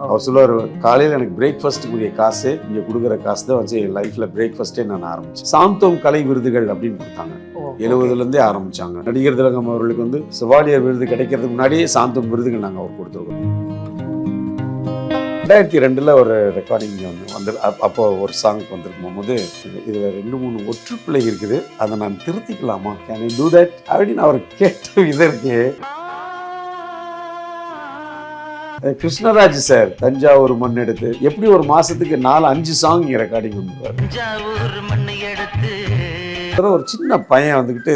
அவர் சொல்லுவார், காலையில் எனக்கு பிரேக்ஃபாஸ்ட்டுக்குரிய காசு இங்கே கொடுக்குற காசு தான் வச்சு என் லைஃப்பில் பிரேக்ஃபாஸ்ட்டே நான் ஆரம்பிச்சேன். சாந்தோம் கலை விருதுகள் அப்படின்னு கொடுத்தாங்க. 70லேருந்தே ஆரம்பிச்சாங்க. நடிகர் திலகம் அவர்களுக்கு வந்து செவாலியர் விருது கிடைக்கிறதுக்கு முன்னாடியே சாந்தோம் விருதுகள் நாங்கள் அவர் கொடுத்துருக்கோம். 2002 ஒரு ரெக்கார்டிங் வந்து அப்போ ஒரு சாங் வந்துருக்கும் போது இதில் 2-3 ஒற்றுப்பிள்ளை இருக்குது, அதை நான் திருத்திக்கலாமா, கேன் ஐ டூ தட் அப்படின்னு அவர் கேட்ட விதம் இருக்கு. கிருஷ்ணராஜ் சார் தஞ்சாவூர் மண் எடுத்து எப்படி ஒரு மாசத்துக்கு 4-5 சாங் ரெக்கார்டிங் வந்துருவார். ஒரு சின்ன பையன் வந்துக்கிட்டு,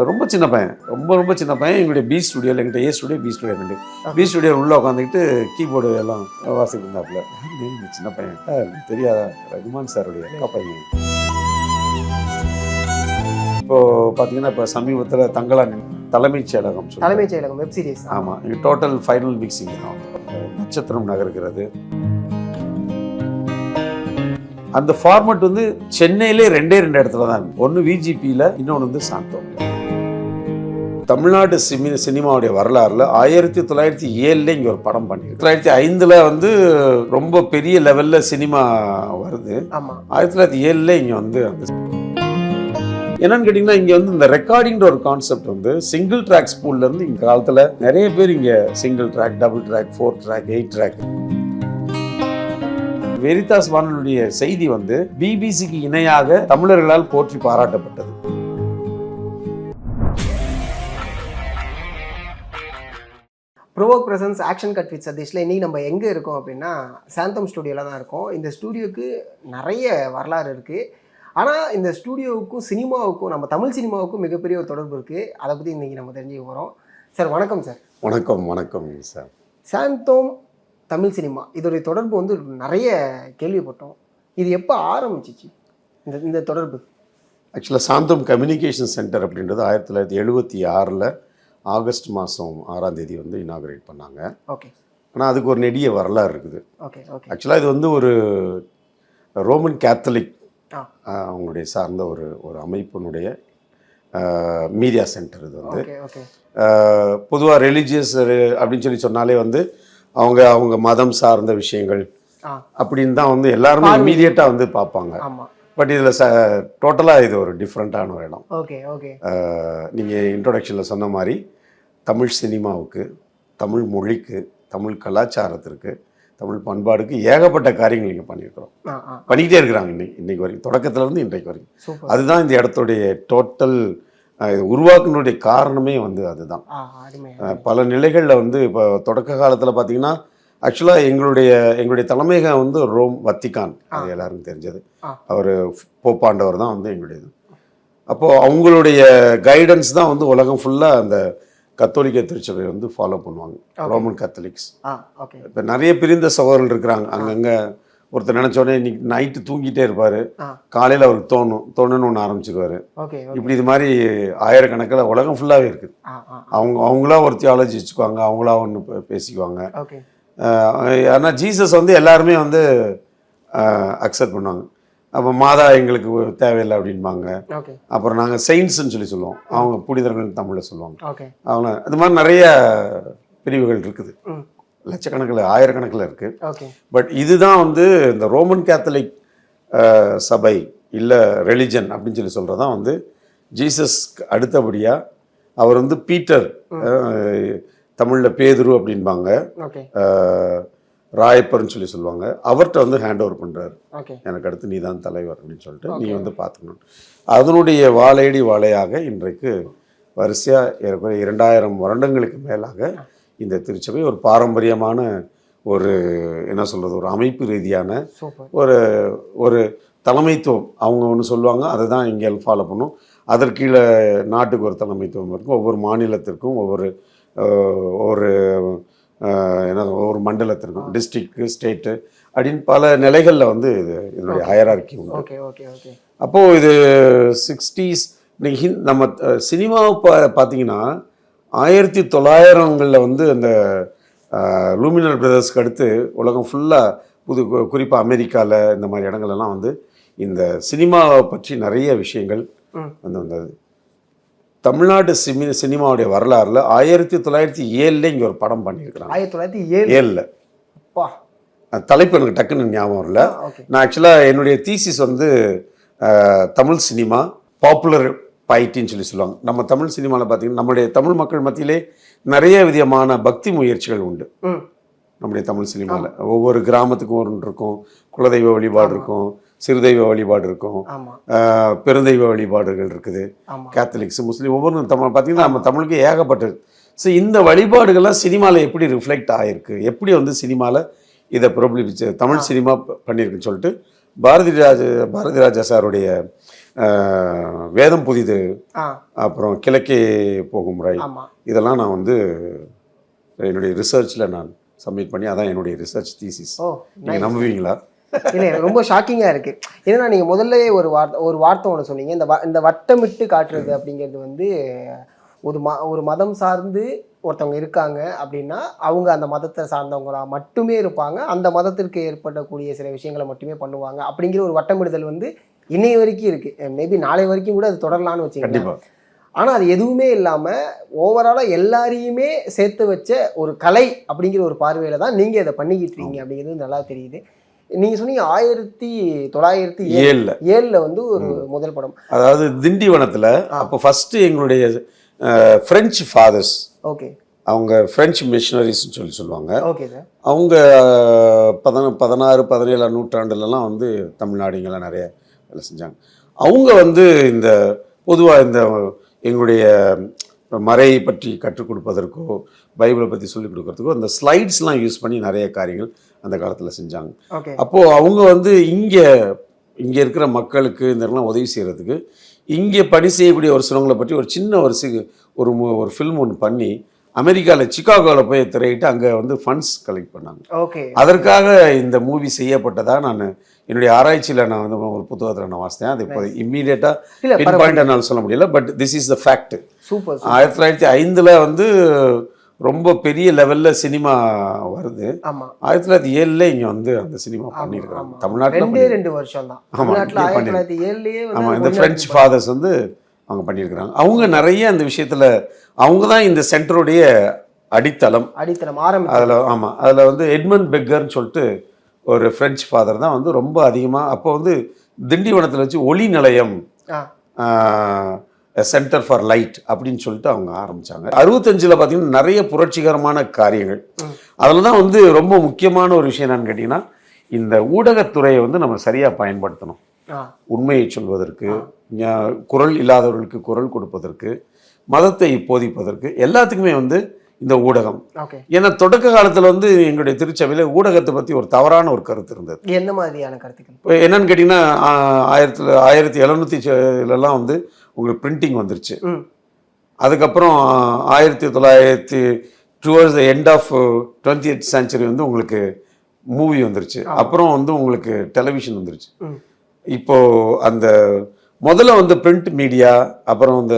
ரொம்ப சின்ன பையன், ரொம்ப சின்ன பையன், எங்களுடைய பி ஸ்டுடியோவில், எங்கிட்ட ஏ ஸ்டுடியோ பி ஸ்டுடியோ ரெண்டு, பி ஸ்டுடியோ உள்ளே உட்காந்துக்கிட்டு கீபோர்டு எல்லாம் வாசிக்கிட்டு இருந்தாப்புல. சின்ன பையன் தெரியாத ரகுமான் சாருடைய அக்கா பையன். இப்போ பார்த்தீங்கன்னா இப்போ சமீபத்தில் தங்கலான் தலைமைச் செயலகம் வெப் சீரிஸ். ஆமாம், இங்கே டோட்டல் ஃபைனல் மிக்சிங் தான். நட்சத்திரம் நகர்கிறது. அந்த ஃபார்மட் வந்து சென்னையிலே 2 இடத்துல தான். ஒன்று விஜிபியில், இன்னொன்று வந்து சாந்தோம். தமிழ்நாடு சினிமாவுடைய வரலாறுல 1907 இங்கே ஒரு படம் பண்ணிருக்கு. 1905 வந்து ரொம்ப பெரிய லெவல்ல சினிமா வருது. 1907 இங்கே வந்து அந்த என்னன்னு கேட்டிங்கன்னா, இங்கே வந்து இந்த ரெக்கார்டிங்கிற ஒரு கான்செப்ட் வந்து சிங்கிள் ட்ராக் ஸ்பூல்ல இருந்து இந்த காலத்தில் நிறைய பேர் இங்கே single track, double track, 4 track, 8 track. Veritas வானொலியுடைய செய்தி வந்து பிபிசிக்கு இணையாக தமிழர்களால் போற்றி பாராட்டப்பட்டது. Provoke presence action cut with சதீஷ்ல இன்னைக்கு நம்ம எங்கே இருக்கோம் அப்படின்னா சாந்தோம் ஸ்டுடியோவில் தான் இருக்கோம். இந்த ஸ்டுடியோவுக்கு நிறைய வரலாறு இருக்குது. ஆனால் இந்த ஸ்டுடியோவுக்கும் சினிமாவுக்கும், நம்ம தமிழ் சினிமாவுக்கும் மிகப்பெரிய ஒரு தொடர்பு இருக்குது. அதை பற்றி இன்றைக்கி நம்ம தெரிஞ்சுக்க போகிறோம். சார் வணக்கம். சார் வணக்கம் சார். சாந்தோம் தமிழ் சினிமா, இதோடைய தொடர்பு வந்து நிறைய கேள்விப்பட்டோம். இது எப்போ ஆரம்பிச்சிச்சு இந்த தொடர்பு? ஆக்சுவலாக சாந்தோம் கம்யூனிகேஷன் சென்டர் அப்படின்றது 1976 ஆகஸ்ட் மாதம் 6ஆம் தேதி வந்து இனாகரேட் பண்ணாங்க. ஓகே. ஆனால் அதுக்கு ஒரு நெடிய வரலாறு இருக்குது. ஓகே. ஆக்சுவலாக இது வந்து ஒரு ரோமன் கேத்தலிக் அவங்களுடைய சார்ந்த ஒரு அமைப்பினுடைய மீடியா சென்டர். இது வந்து பொதுவாக ரிலீஜியஸ் அப்படின்னு சொன்னாலே வந்து அவங்க மதம் சார்ந்த விஷயங்கள் அப்படின்னு தான் வந்து எல்லாருமே இமீடியட்டாக வந்து பார்ப்பாங்க. பட் இதில் டோட்டலாக இது ஒரு டிஃப்ரெண்ட்டான ஒரு இடம். நீங்கள் இன்ட்ரோடக்ஷனில் சொன்ன மாதிரி தமிழ் சினிமாவுக்கு, தமிழ் மொழிக்கு, தமிழ் கலாச்சாரத்திற்கு, தமிழ் பண்பாடுக்கு ஏகப்பட்ட காரியங்கள் இங்கே பண்ணிக்கிட்டே இருக்கிறாங்க இன்னைக்கு வரைக்கும், தொடக்கத்துலேருந்து இன்றைக்கு வரைக்கும். அதுதான் இந்த இடத்துடைய டோட்டல் உருவாக்குனுடைய காரணமே வந்து அதுதான். பல நிலைகளில் வந்து இப்போ தொடக்க காலத்தில் பார்த்தீங்கன்னா, ஆக்சுவலாக எங்களுடைய தலைமையகம் வந்து ரோம் வத்திக்கான், அது எல்லாருக்கும் தெரிஞ்சது. அவர் போப்பாண்டவர் தான் வந்து எங்களுடையது. அப்போது அவங்களுடைய கைடன்ஸ் தான் வந்து உலகம் ஃபுல்லாக அந்த கத்தோலிக்க திருச்சபை வந்து ஃபாலோ பண்ணுவாங்க, ரோமன் கத்தலிக்ஸ். இப்போ நிறைய பிரிந்த சகோதரர்கள் இருக்கிறாங்க அங்கங்கே. ஒருத்தர் நினச்சோடனே இன்னைக்கு நைட்டு தூங்கிட்டே இருப்பார், காலையில் அவருக்கு தோணுன்னு ஒன்று ஆரம்பிச்சிருவார். இப்படி இது மாதிரி ஆயிரக்கணக்கில் உலகம் ஃபுல்லாகவே இருக்குது. அவங்களா ஒரு தியாலஜி வச்சுக்குவாங்க, அவங்களா ஒன்று பேசிக்குவாங்க. ஆனால் ஜீசஸ் வந்து எல்லாருமே வந்து அக்செப்ட் பண்ணுவாங்க. அப்போ மாதா எங்களுக்கு தேவையில்லை அப்படின்பாங்க. அப்புறம் நாங்கள் செயின்ஸ்ன்னு சொல்லுவோம், அவங்க புனிதர்கள் தமிழில் சொல்லுவாங்க. அவங்க அது மாதிரி நிறைய பிரிவுகள் இருக்குது, லட்சக்கணக்கில் ஆயிரக்கணக்கில் இருக்குது. பட் இதுதான் வந்து இந்த ரோமன் கேத்தலிக் சபை இல்லை ரெலிஜன் அப்படின்னு சொல்கிறது தான் வந்து ஜீசஸ் அடுத்தபடியாக அவர் வந்து பீட்டர், தமிழில் பேதுரு அப்படின்பாங்க, ராயப்பர்னு சொல்லுவாங்க, அவர்கிட்ட வந்து ஹேண்ட் ஓவர் பண்ணுறாரு. எனக்கு அடுத்து நீ தான் தலைவர் அப்படின்னு சொல்லிட்டு நீ வந்து பார்த்துக்கணும். அதனுடைய வாழையடி வாழையாக இன்றைக்கு வரிசையாக 2000 வருடங்களுக்கு மேலாக இந்த திருச்சபை ஒரு பாரம்பரியமான ஒரு என்ன சொல்கிறது, ஒரு அமைப்பு ரீதியான ஒரு தலைமைத்துவம். அவங்க ஒன்று சொல்லுவாங்க, அதை தான் இங்கே ஃபாலோ பண்ணும். அதற்கீழே நாட்டுக்கு ஒரு தலைமைத்துவம் இருக்கும், ஒவ்வொரு மாநிலத்திற்கும் ஒவ்வொரு ஒவ்வொரு மண்டலத்திற்கும், டிஸ்ட்ரிக்டு, ஸ்டேட்டு அப்படின்னு பல நிலைகளில் வந்து இதனுடைய ஹையரார்கி உண்டு. அப்போது இது 60s இன்னைக்கு நம்ம சினிமாவை பார்த்தீங்கன்னா 1900களில் வந்து அந்த லூமினர் பிரதர்ஸ்க்கு அடுத்து உலகம் ஃபுல்லாக குறிப்பாக அமெரிக்காவில் இந்த மாதிரி இடங்கள்லாம் வந்து இந்த சினிமாவை பற்றி நிறைய விஷயங்கள் வந்து வந்தது. தமிழ்நாடு சினிமாவுடைய வரலாறுல 1907 இங்கே ஒரு படம் பண்ணியிருக்கிறாங்க. 1907 பா தலைப்பு எனக்கு டக்குன்னு ஞாபகம் வரல. ஓகே நான் ஆக்சுவலாக என்னுடைய தீசிஸ் வந்து தமிழ் சினிமா பாப்புலர் பைட்டின்னு சொல்லுவாங்க. நம்ம தமிழ் சினிமாவில் பார்த்தீங்கன்னா நம்முடைய தமிழ் மக்கள் மத்தியிலே நிறைய விதமான பக்தி முயற்சிகள் உண்டு. ம் நம்முடைய தமிழ் சினிமாவில் ஒவ்வொரு கிராமத்துக்கும் ஒன்று இருக்கும். குலதெய்வ வழிபாடு இருக்கும், சிறுதெய்வ வழிபாடு இருக்கும், ஆமா பெருந்தெய்வ வழிபாடுகள் இருக்குது, ஆமா கேத்தலிக்ஸ், முஸ்லீம், ஒவ்வொரு தமிழ் பார்த்தீங்கன்னா நம்ம தமிழுக்கு ஏகப்பட்டது. ஸோ இந்த வழிபாடுகள்லாம் சினிமாவில் எப்படி ரிஃப்ளெக்ட் ஆகிருக்கு, எப்படி வந்து சினிமாவில் இதை பிரபலிச்சு தமிழ் சினிமா பண்ணியிருக்குன்னு சொல்லிட்டு பாரதி ராஜா சாருடைய வேதம் புதிது, அப்புறம் கிழக்கே போகும் முறை, ஆமா இதெல்லாம் நான் வந்து என்னுடைய ரிசர்ச்சில் நான் சப்மிட் பண்ணி அதான் என்னுடைய ரிசர்ச் தீசிஸ். ஓ நீங்கள் நம்புவீங்களா? இல்லை எனக்கு ரொம்ப ஷாக்கிங்காக இருக்குது. ஏன்னா நீங்கள் முதல்ல ஒரு வார்த்தை ஒன்று சொன்னீங்க, இந்த வட்டமிட்டு காட்டுறது அப்படிங்கிறது வந்து ஒரு மதம் சார்ந்து ஒருத்தவங்க இருக்காங்க அப்படின்னா அவங்க அந்த மதத்தை சார்ந்தவங்களா மட்டுமே இருப்பாங்க, அந்த மதத்திற்கு ஏற்படக்கூடிய சில விஷயங்களை மட்டுமே பண்ணுவாங்க அப்படிங்கிற ஒரு வட்டமிடுதல் வந்து இன்னைய வரைக்கும் இருக்குது. மேபி நாளை வரைக்கும் கூட அது தொடரலான்னு வச்சுக்கோங்க. ஆனால் அது எதுவுமே இல்லாமல் ஓவராலாக எல்லாரையுமே சேர்த்து வச்ச ஒரு கலை அப்படிங்கிற ஒரு பார்வையில் தான் நீங்கள் இதை பண்ணிக்கிட்டு இருக்கீங்க அப்படிங்கிறது நல்லா தெரியுது. நீங்கள் சொன்னீங்க 1907 வந்து ஒரு முதல் படம், அதாவது திண்டிவனத்தில். அப்போ ஃபஸ்ட்டு எங்களுடைய ஃப்ரெஞ்சு ஃபாதர்ஸ், ஓகே அவங்க ஃப்ரெஞ்சு மிஷனரிஸ்ன்னு சொல்லுவாங்க. Okay sir. அவங்க 16-17 நூற்றாண்டுலலாம் வந்து தமிழ்நாடு இங்கெல்லாம் நிறைய வேலை செஞ்சாங்க. அவங்க வந்து இந்த பொதுவாக இந்த எங்களுடைய மறையை பற்றி கற்றுக் கொடுப்பதற்கோ பைபிளை பற்றி சொல்லிக் கொடுக்கறதுக்கோ இந்த ஸ்லைட்ஸ்லாம் யூஸ் பண்ணி நிறைய காரியங்கள் அந்த காலத்தில் செஞ்சாங்க. அப்போது அவங்க வந்து இங்கே இருக்கிற மக்களுக்கு இதெல்லாம் உதவி செய்கிறதுக்கு இங்கே பணி செய்யக்கூடிய ஒரு சிலவங்களை பற்றி ஒரு சின்ன ஒரு ஃபில்ம் ஒன்று பண்ணி அமெரிக்காவில் சிகாகோவில் போய் திரையிட்டு அங்கே வந்து ஃபண்ட்ஸ் கலெக்ட் பண்ணாங்க. ஓகே, அதற்காக இந்த மூவி செய்யப்பட்டதாக நான் என்னுடைய ஆராய்ச்சியில் நான் வந்து ஒரு புத்தகத்தில் நான் வாசித்தேன். அது இப்போ இம்மீடியட்டாக பின் பாயிண்ட் என்னால் சொல்ல முடியல, but this is the fact. Super. 1905 வந்து ரொம்ப பெரிய லெவலில் சினிமா வருது. 1907 இங்கே வந்து அந்த சினிமா பண்ணியிருக்காங்க தமிழ்நாட்டில். 2 வருஷம் தான். ஆமாம், இந்த ஃப்ரெஞ்ச் ஃபாதர்ஸ் வந்து அவங்க பண்ணியிருக்கிறாங்க. அவங்க நிறைய அந்த விஷயத்தில் அவங்க தான் இந்த சென்டருடைய அடித்தளம் அதில். ஆமாம், அதில் வந்து எட்மண்ட் பெக்கர்னு சொல்லிட்டு ஒரு ஃப்ரெஞ்ச் ஃபாதர் தான் வந்து ரொம்ப அதிகமாக அப்போ வந்து திண்டிவனத்தில் வச்சு ஒளி நிலையம் சென்டர் ஃபார் லைட் அப்படின்னு சொல்லிட்டு அவங்க ஆரம்பித்தாங்க. 65 பார்த்தீங்கன்னா நிறைய புரட்சிகரமான காரியங்கள். அதில் தான் வந்து ரொம்ப முக்கியமான ஒரு விஷயம் என்னன்னு கேட்டிங்கன்னா, இந்த ஊடகத்துறையை வந்து நம்ம சரியாக பயன்படுத்தணும். உண்மையை சொல்வதற்கு, குரல் இல்லாதவர்களுக்கு குரல் கொடுப்பதற்கு, மதத்தை போதிப்பதற்கு, எல்லாத்துக்குமே வந்து இந்த ஊடகம். ஏன்னா தொடக்க காலத்தில் வந்து எங்களுடைய திருச்சபையில் ஊடகத்தை பற்றி ஒரு தவறான ஒரு கருத்து இருந்தது. என்ன மாதிரியான கருத்துக்கள்? என்னன்னு கேட்டிங்கன்னா, 1700 வந்து உங்களுக்கு பிரிண்டிங் வந்துருச்சு. அதுக்கப்புறம் 1900 towards the end of 20th century வந்து உங்களுக்கு மூவி வந்துருச்சு. அப்புறம் வந்து உங்களுக்கு டெலிவிஷன் வந்துருச்சு. இப்போது அந்த முதல்ல வந்து பிரிண்ட் மீடியா, அப்புறம் இந்த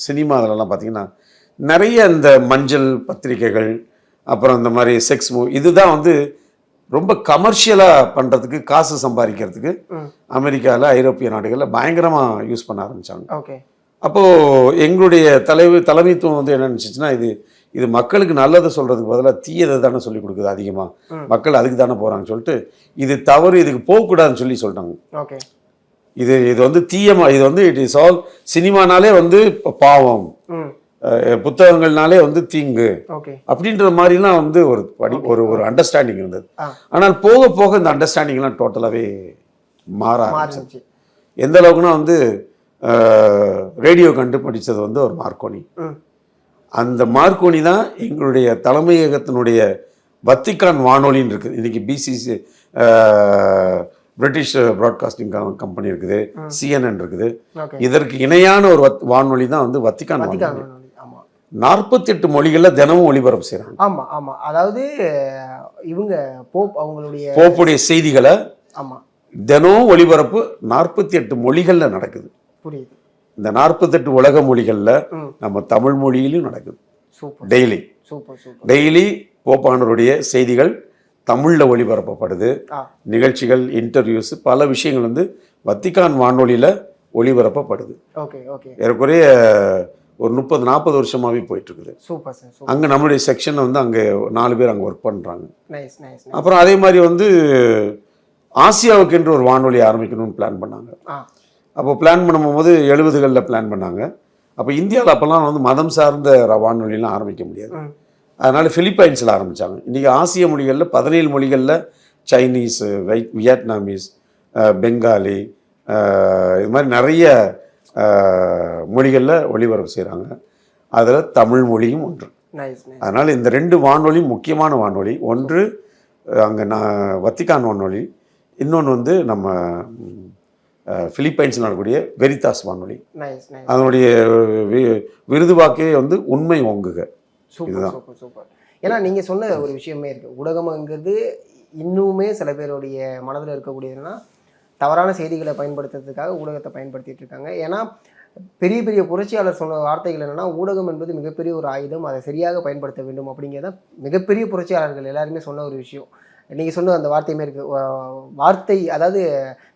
சினிமா, அதிலலாம் பார்த்தீங்கன்னா நிறைய இந்த மஞ்சள் பத்திரிகைகள், அப்புறம் இந்த மாதிரி செக்ஸ் மூவி, இதுதான் வந்து ரொம்ப கமர்ஷியலாக பண்ணுறதுக்கு, காசு சம்பாதிக்கிறதுக்கு அமெரிக்காவில், ஐரோப்பிய நாடுகளில் பயங்கரமாக யூஸ் பண்ண ஆரம்பித்தாங்க. அப்போது எங்களுடைய தலைமைத்துவம் வந்து என்ன நினச்சிச்சுன்னா, இது மக்களுக்கு நல்லதை சொல்கிறதுக்கு பதிலாக தீயதை தானே சொல்லிக் கொடுக்குது அதிகமாக, மக்கள் அதுக்கு தானே போகிறாங்கன்னு சொல்லிட்டு இது தவறு, இதுக்கு போகக்கூடாதுன்னு சொல்லிட்டாங்க. இது வந்து தீயமாக, இது வந்து இட் இஸ் ஆல் சினிமானாலே வந்து பாவம், புத்தகங்கள்னாலே வந்து தீங்கு அப்படின்ற மாதிரிலாம் வந்து ஒரு அண்டர்ஸ்டாண்டிங் இருந்தது. ஆனால் போக போக இந்த அண்டர்ஸ்டாண்டிங்லாம் டோட்டலாகவே மாற ஆரம்பிச்சு. எந்த அளவுக்குன்னா வந்து ரேடியோ கண்டுபிடிச்சது வந்து ஒரு மார்க்கோனி. அந்த மார்க்கோனி தான் எங்களுடைய தலைமையகத்தினுடைய வத்திக்கான் வானொலின்னு இருக்குது. இன்றைக்கி பிசிசி பிரிட்டிஷ் ப்ராட்காஸ்டிங் கம்பெனி இருக்குது, CNN இருக்குது. இதற்கு இணையான ஒரு வானொலி தான் வந்து வத்திக்கான் வானொலி. 48 மொழிகளில் தினமும் ஒளிபரப்பு செய்கிறாங்க. ஆமாம் ஆமாம், அதாவது இவங்க போப்புடைய செய்திகளை தினமும் ஒளிபரப்பு 48 மொழிகளில் நடக்குது. புரியுது. இந்த 48 உலக மொழிகளில் நம்ம தமிழ் மொழியிலும் நடக்குது. டெய்லி போப்பானருடைய செய்திகள் தமிழில் ஒளிபரப்பப்படுது. நிகழ்ச்சிகள், இன்டர்வியூஸ், பல விஷயங்கள் வந்து வத்திக்கான் வானொலியில் ஒளிபரப்பப்படுது. ஏறக்குறைய ஒரு 30-40 வருஷமாகவே போயிட்டுருக்குது. Super sir. அங்கே நம்மளுடைய செக்ஷனில் வந்து அங்கே 4 பேர் அங்கே ஒர்க் பண்ணுறாங்க. Nice nice. அப்புறம் அதே மாதிரி வந்து ஆசியாவுக்கு என்று ஒரு வானொலி ஆரம்பிக்கணும்னு பிளான் பண்ணாங்க. அப்போ பிளான் பண்ணும்போது 70களில் பிளான் பண்ணாங்க. அப்போ இந்தியாவில் அப்போல்லாம் வந்து மதம் சார்ந்த வானொலிலாம் ஆரம்பிக்க முடியாது. அதனால் ஃபிலிப்பைன்ஸில் ஆரம்பித்தாங்க. இன்றைக்கி ஆசிய மொழிகளில் 17 மொழிகளில் சைனீஸ், வியட்நாமீஸ், பெங்காலி, இது மாதிரி நிறைய மொழிகளில் ஒளிபரப்பு செய்கிறாங்க. அதில் தமிழ் மொழியும் ஒன்று. அதனால் இந்த 2 வானொலியும் முக்கியமான வானொலி. ஒன்று அங்கே வத்திக்கான் வானொலி, இன்னொன்று வந்து நம்ம பிலிப்பைன்ஸில் நடக்கக்கூடிய வெரிதாஸ் வானொலி. அதனுடைய விருது வாக்கே வந்து உண்மை ஓங்குக. இதுதான். சூப்பர். ஏன்னா நீங்கள் சொன்ன ஒரு விஷயமே இருக்குது. ஊடகம்ங்கிறது இன்னுமே சில பேருடைய மனதில் இருக்கக்கூடியதுன்னா தவறான செய்திகளை பயன்படுத்துறதுக்காக ஊடகத்தை பயன்படுத்திட்டு இருக்காங்க. ஏன்னா பெரிய பெரிய புரட்சியாளர் சொன்ன வார்த்தைகள் என்னென்னா, ஊடகம் என்பது மிகப்பெரிய ஒரு ஆயுதம், அதை சரியாக பயன்படுத்த வேண்டும் அப்படிங்கிறத மிகப்பெரிய புரட்சியாளர்கள் எல்லாருமே சொன்ன ஒரு விஷயம். நீங்கள் சொன்ன அந்த வார்த்தையுமே இருக்குது. வார்த்தை, அதாவது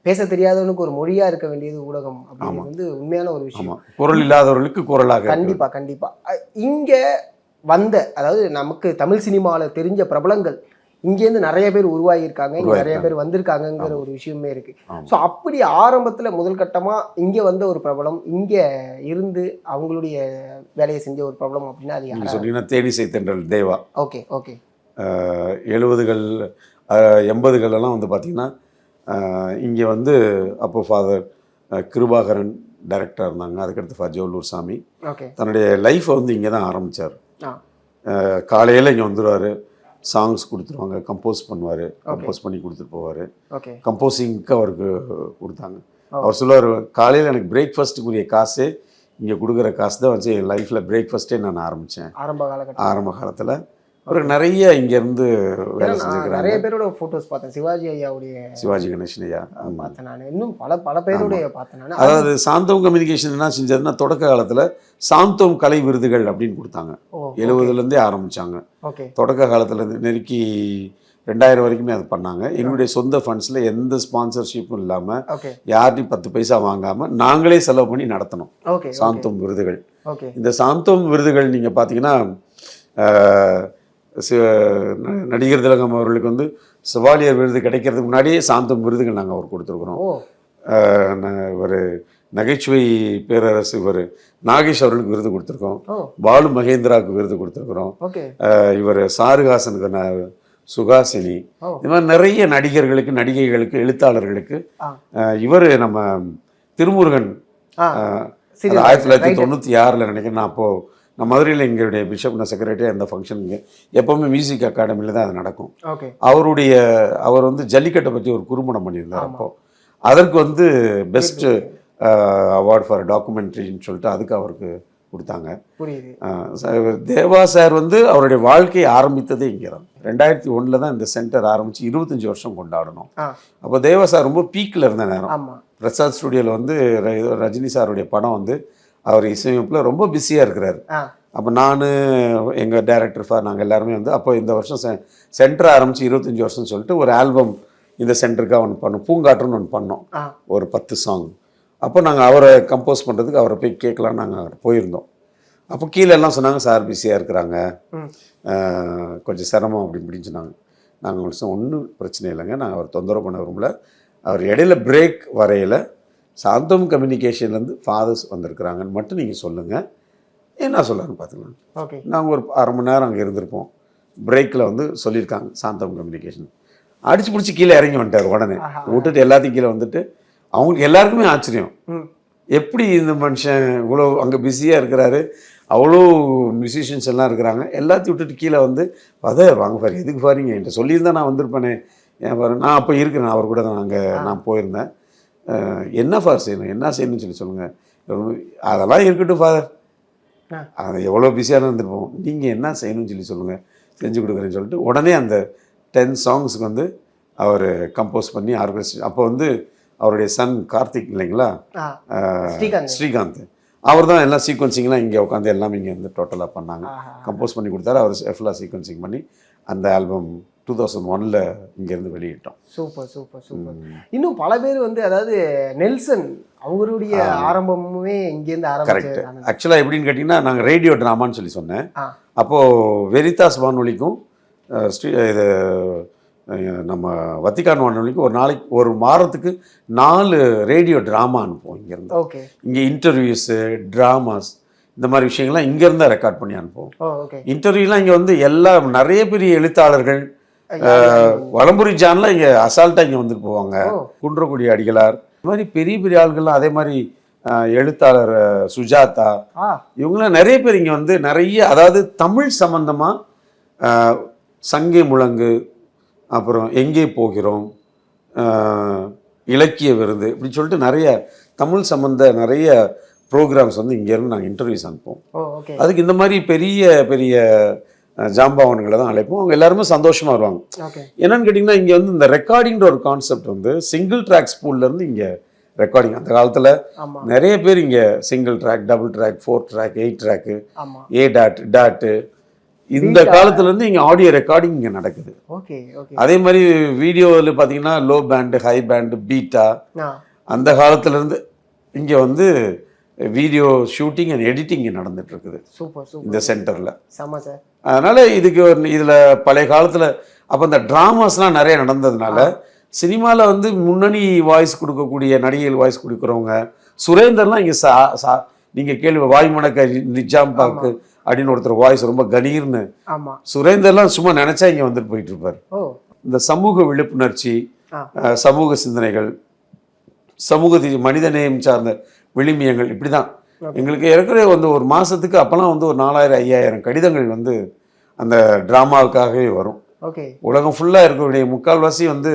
பேச தெரியாதவனுக்கு ஒரு மொழியாக இருக்க வேண்டியது ஊடகம் அப்படிங்கிறது வந்து உண்மையான ஒரு விஷயம். குரல் இல்லாதவர்களுக்கு குரலாக. கண்டிப்பாக இங்கே வந்த, அதாவது நமக்கு தமிழ் சினிமாவில் தெரிஞ்ச பிரபலங்கள் இங்கேருந்து நிறைய பேர் உருவாகியிருக்காங்க, இங்கே நிறைய பேர் வந்திருக்காங்கங்கிற ஒரு விஷயமே இருக்குது. ஸோ அப்படி ஆரம்பத்தில் முதல் கட்டமாக இங்கே வந்த ஒரு பிரபலம், இங்கே இருந்து அவங்களுடைய வேலையை செஞ்ச ஒரு பிரபலம் அப்படின்னா அது சொன்னீங்கன்னா தேனிசை தென்றல் தேவா. ஓகே. 70கள் 80களெல்லாம் வந்து பார்த்திங்கன்னா இங்கே வந்து அப்போ ஃபாதர் கிருபாகரன் டைரக்டராக இருந்தாங்க. அதுக்கடுத்து ஜோலூர் சாமி தன்னுடைய லைஃப்பை வந்து இங்கே தான் ஆரம்பித்தார். காலையில் இங்கே வந்துடுவார், சாங்ஸ் கொடுத்துருவாங்க, கம்போஸ் பண்ணுவார், கம்போஸ் பண்ணி கொடுத்துட்டு போவார். கம்போசிங்க்கு அவருக்கு கொடுத்தாங்க. அவர் சொல்லுவார், காலையில் எனக்கு பிரேக்ஃபாஸ்ட்டுக்குரிய காசு இங்கே கொடுக்குற காசு தான் வச்சு என் லைஃப்பில் பிரேக்ஃபாஸ்ட்டே நான் ஆரம்பித்தேன் ஆரம்ப காலத்தில். அப்புறம் நிறைய இங்கேருந்து வேலை செஞ்சுருக்கிறாங்க. நிறைய பேரோட ஃபோட்டோஸ் பார்த்தேன். சிவாஜி கணேசன் ஐயா பார்த்தேன் நான். இன்னும் பல பேருடைய பார்த்தேன் நான். அதாவது சாந்தோம் கம்யூனிகேஷன் என்ன செஞ்சதுன்னா, தொடக்க காலத்தில் சாந்தோம் கலை விருதுகள் அப்படின்னு கொடுத்தாங்க. 70லேருந்தே ஆரம்பித்தாங்க. தொடக்க காலத்துலேருந்து நெருக்கி 2000 வரைக்குமே அது பண்ணாங்க. எங்களுடைய சொந்த ஃபண்ட்ஸில் எந்த ஸ்பான்சர்ஷிப்பும் இல்லாமல், யார்ட்டையும் 10 பைசா வாங்காமல் நாங்களே செலவு பண்ணி நடத்தணும் சாந்தோம் விருதுகள். இந்த சாந்தோம் விருதுகள் நீங்கள் பார்த்தீங்கன்னா, நடிகர் திலகம் அவர்களுக்கு வந்து செவாலியர் விருது கிடைக்கிறதுக்கு முன்னாடியே சாந்தோம் விருதுகள் நாங்கள் அவர் கொடுத்துருக்குறோம். ஒரு நகைச்சுவை பேரரசு இவர் நாகேஷ் அவர்களுக்கு விருது கொடுத்துருக்கோம். பாலு மகேந்திராவுக்கு விருது கொடுத்துருக்குறோம். இவர் சாருஹாசனுக்கு, சுகாசினி, இது மாதிரி நிறைய நடிகர்களுக்கு, நடிகைகளுக்கு, எழுத்தாளர்களுக்கு. இவர் நம்ம திருமுருகன் 1996 நினைக்கிறேன். நான் அப்போது நான் மதுரையில் எங்களுடைய பிஷப் செக்ரட்டரியாக இருந்த ஃபங்க்ஷனுங்க எப்போவுமே மியூசிக் அகாடமியில் தான் அது நடக்கும். அவர் வந்து ஜல்லிக்கட்டை பற்றி ஒரு குறும்படம் பண்ணியிருந்தார். அப்போது அதற்கு வந்து பெஸ்ட்டு அவார்டு ஃபார் டாக்குமெண்ட்ரின்னு சொல்லிட்டு அதுக்கு அவருக்கு கொடுத்தாங்க. தேவா சார் வந்து அவருடைய வாழ்க்கையை ஆரம்பித்ததே இங்கே தான். 2001 தான் இந்த சென்டர் ஆரம்பித்து 25 வருஷம் கொண்டாடணும். அப்போ தேவா சார் ரொம்ப பீக்கில் இருந்த நேரம். பிரசாத் ஸ்டுடியோவில் வந்து ரஜினி சாருடைய படம் வந்து அவர் இசையமைப்பில் ரொம்ப பிஸியாக இருக்கிறார். அப்போ நான், எங்கள் டைரக்டர் நாங்கள் எல்லாருமே வந்து அப்போ இந்த வருஷம் சென்டர் ஆரம்பித்து 25 வருஷம்னு சொல்லிட்டு ஒரு ஆல்பம் இந்த சென்டருக்காக ஒன்று பண்ணோம். பூங்காற்றுன்னு ஒன்று பண்ணோம், ஒரு 10 சாங். அப்போ நாங்கள் அவரை கம்போஸ் பண்ணுறதுக்கு அவரை போய் கேட்கலான்னு நாங்கள் போயிருந்தோம். அப்போ கீழே எல்லாம் சொன்னாங்க, சார் பிஸியாக இருக்கிறாங்க, கொஞ்சம் சிரமம் அப்படின்னு சொன்னாங்க. நாங்கள் ஒன்றும் பிரச்சனை இல்லைங்க, நாங்கள் அவர் தொந்தரவு பண்ண விரும்பல. அவர் இடையில பிரேக் வரையில் சாந்தோம் கம்யூனிகேஷன்லேருந்து ஃபாதர்ஸ் வந்திருக்கிறாங்கன்னு மட்டும் நீங்கள் சொல்லுங்கள், என்ன சொல்லலான்னு பார்த்துக்கலாம். நாங்கள் ஒரு அரை மணி நேரம் அங்கே இருந்திருப்போம். பிரேக்கில் வந்து சொல்லியிருக்காங்க சாந்தோம் கம்யூனிகேஷன். அடிச்சு பிடிச்சி கீழே இறங்கி வந்துட்டார். உடனே விட்டுட்டு எல்லாத்தையும் கீழே வந்துட்டு அவங்களுக்கு எல்லாருக்குமே ஆச்சரியம், எப்படி இந்த மனுஷன் இவ்வளோ அங்கே பிஸியாக இருக்கிறாரு, அவ்வளோ மியூசிஷியன்ஸ் எல்லாம் இருக்கிறாங்க, எல்லாத்தையும் விட்டுட்டு கீழே வந்து வாங்க பாரு, எதுக்கு பாருங்க, என்கிட்ட சொல்லியிருந்தா நான் வந்திருப்பேனே, ஏன் பாரு, நான் அப்போ இருக்கிறேன், அவர் கூட தான் அங்கே நான் போயிருந்தேன், என்ன ஃபார் செய்யணும், என்ன செய்யணும்னு சொல்லி சொல்லுங்கள். அதெல்லாம் இருக்கட்டும் ஃபாதர், அது எவ்வளோ பிஸியாக இருந்துருப்போம், நீங்கள் என்ன செய்யணும்னு சொல்லி சொல்லுங்கள், செஞ்சு கொடுக்குறேன்னு சொல்லிட்டு உடனே அந்த 10 சாங்ஸுக்கு வந்து அவர் கம்போஸ் பண்ணி ஆர்கனைஸ். அப்போ வந்து அவருடைய சன் கார்த்திக் இல்லைங்களா, ஸ்ரீகாந்த், அவர் தான் எல்லாம் சீக்வன்சிங்லாம் இங்கே உட்காந்து எல்லாமே இங்கே வந்து டோட்டலாக பண்ணாங்க, கம்போஸ் பண்ணி கொடுத்தாரு. அவர் ஃபுல்லாக சீக்வன்சிங் பண்ணி அந்த ஆல்பம் 2001ல் இங்கேருந்து வெளியிட்டோம். Super super super. இன்னும் பல பேர் வந்து அதாவது நெல்சன் அவருடைய ஆரம்பமுமே இங்கேருந்து கரெக்ட். ஆரம்பிச்சு. ஆக்சுவலாக எப்படின்னு கேட்டிங்கன்னா நாங்கள் ரேடியோ ட்ராமான்னு சொல்லி சொன்னேன். அப்போது வெரிதாஸ் வானொலிக்கும் இது நம்ம வத்திக்கான் வானொலிக்கும் ஒரு நாளைக்கு ஒரு வாரத்துக்கு 4 ரேடியோ ட்ராமா அனுப்புவோம் இங்கேருந்து. ஓகே. இங்கே இன்டர்வியூஸு, ட்ராமாஸ் இந்த மாதிரி விஷயங்கள்லாம் இங்கேருந்து தான் ரெக்கார்ட் பண்ணி அனுப்புவோம். இன்டர்வியூலாம் இங்கே வந்து நிறைய பெரிய எழுத்தாளர்கள், வலம்புரி ஜான்லாம் இங்கே அசால்ட்டாக இங்கே வந்துட்டு போவாங்க. குன்றக்குடி அடிகளார், இந்த மாதிரி பெரிய பெரிய ஆள்கள்லாம், அதே மாதிரி எழுத்தாளர் சுஜாதா, இவங்களாம் நிறைய பேர் இங்கே வந்து நிறைய, அதாவது தமிழ் சம்பந்தமாக சங்கே முழங்கு, அப்புறம் எங்கே போகிறோம், இலக்கிய விருது இப்படி சொல்லிட்டு நிறைய தமிழ் சம்பந்த நிறைய ப்ரோக்ராம்ஸ் வந்து இங்கேருந்து நாங்கள் இன்டர்வியூஸ் அனுப்புவோம். அதுக்கு இந்த மாதிரி பெரிய பெரிய ஜாம்பவான்களை தான் அழைப்போம். அவங்க எல்லாருமே சந்தோஷமாக வருவாங்க. என்னன்னு கேட்டிங்கன்னா இங்கே வந்து இந்த ரெக்கார்டிங்கிற ஒரு கான்செப்ட் வந்து சிங்கிள் ட்ராக் ஸ்பூல்லேருந்து இங்கே ரெக்கார்டிங். அந்த காலத்தில் நிறைய பேர் இங்கே single track, double track, 4 track, 8 track, DAT இந்த காலத்துலேருந்து இங்கே ஆடியோ ரெக்கார்டிங் இங்கே நடக்குது. அதே மாதிரி வீடியோவில் பார்த்தீங்கன்னா low band, high band, beta, அந்த காலத்துலேருந்து இங்கே வந்து வீடியோ ஷூட்டிங் அண்ட் எடிட்டிங் நடந்துட்டு இருக்குது இந்த சென்டரில். அதனால இதுக்கு இதில் பழைய காலத்தில் அப்போ இந்த ட்ராமாஸ்லாம் நிறைய நடந்ததுனால சினிமாவில் வந்து முன்னணி வாய்ஸ் கொடுக்கக்கூடிய நடிகைகள் வாய்ஸ் கொடுக்குறவங்க, சுரேந்தர்லாம் இங்கே நீங்கள் கேள்வி வாய்மணக்க நிஜாம் பாக்கு அப்படின்னு ஒருத்தர் வாய்ஸ் ரொம்ப கணீர்னு, சுரேந்தர்லாம் சும்மா நினைச்சா இங்கே வந்துட்டு போயிட்டு இருப்பார். இந்த சமூக விழிப்புணர்ச்சி, சமூக சிந்தனைகள், மனிதநேயம் சார்ந்த விளிமியங்கள், இப்படி தான் எங்களுக்கு இருக்கிற வந்து ஒரு மாதத்துக்கு அப்போல்லாம் வந்து ஒரு 4000-5000 கடிதங்கள் வந்து அந்த ட்ராமாவுக்காகவே வரும். உலகம் ஃபுல்லாக இருக்கக்கூடிய முக்கால்வாசி வந்து.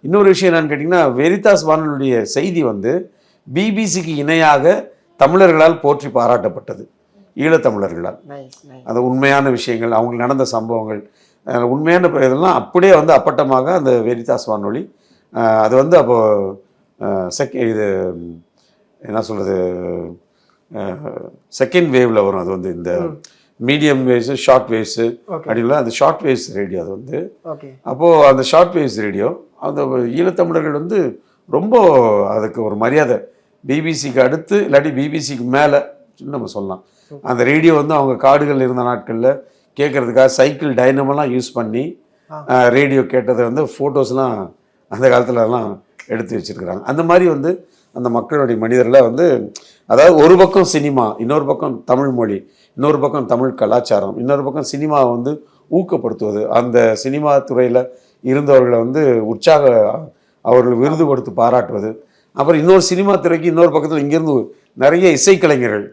இன்னொரு விஷயம் என்னன்னு கேட்டிங்கன்னா, வெரிதாஸ் வானொலியுடைய செய்தி வந்து பிபிசிக்கு இணையாக தமிழர்களால் போற்றி பாராட்டப்பட்டது, ஈழத்தமிழர்களால். அந்த உண்மையான விஷயங்கள், அவங்களுக்கு நடந்த சம்பவங்கள், உண்மையான இதெல்லாம் அப்படியே வந்து அப்பட்டமாக அந்த வெரிதாஸ் வானொலி அது வந்து அப்போது இது என்ன சொல்கிறது, செகண்ட் வேவில் வரும். அது வந்து இந்த மீடியம் வேவ்ஸு, ஷார்ட் வேவ்ஸு அப்படின்னா அந்த ஷார்ட் வேவ்ஸ் ரேடியோ அது வந்து. அப்போது அந்த ஷார்ட் வேவ்ஸ் ரேடியோ அந்த ஈழத்தமிழர்கள் வந்து ரொம்ப அதுக்கு ஒரு மரியாதை, பிபிசிக்கு அடுத்து இல்லாட்டி பிபிசிக்கு மேலே நம்ம சொல்லலாம். அந்த ரேடியோ வந்து அவங்க காடுகள் இருந்த நாட்களில் கேட்குறதுக்காக சைக்கிள் டைனமெல்லாம் யூஸ் பண்ணி ரேடியோ கேட்டதை வந்து ஃபோட்டோஸ்லாம் அந்த காலத்துலலாம் எடுத்து வச்சுருக்குறாங்க. அந்த மாதிரி வந்து அந்த மக்களுடைய மனிதர்களை வந்து, அதாவது ஒரு பக்கம் சினிமா, இன்னொரு பக்கம் தமிழ் மொழி, இன்னொரு பக்கம் தமிழ் கலாச்சாரம், இன்னொரு பக்கம் சினிமாவை வந்து ஊக்கப்படுத்துவது, அந்த சினிமா துறையில் இருந்தவர்களை வந்து அவர்கள் விருது கொடுத்து பாராட்டுவது. அப்புறம் இன்னொரு சினிமா துறைக்கு இன்னொரு பக்கத்தில் இங்கேருந்து நிறைய இசைக்கலைஞர்கள்,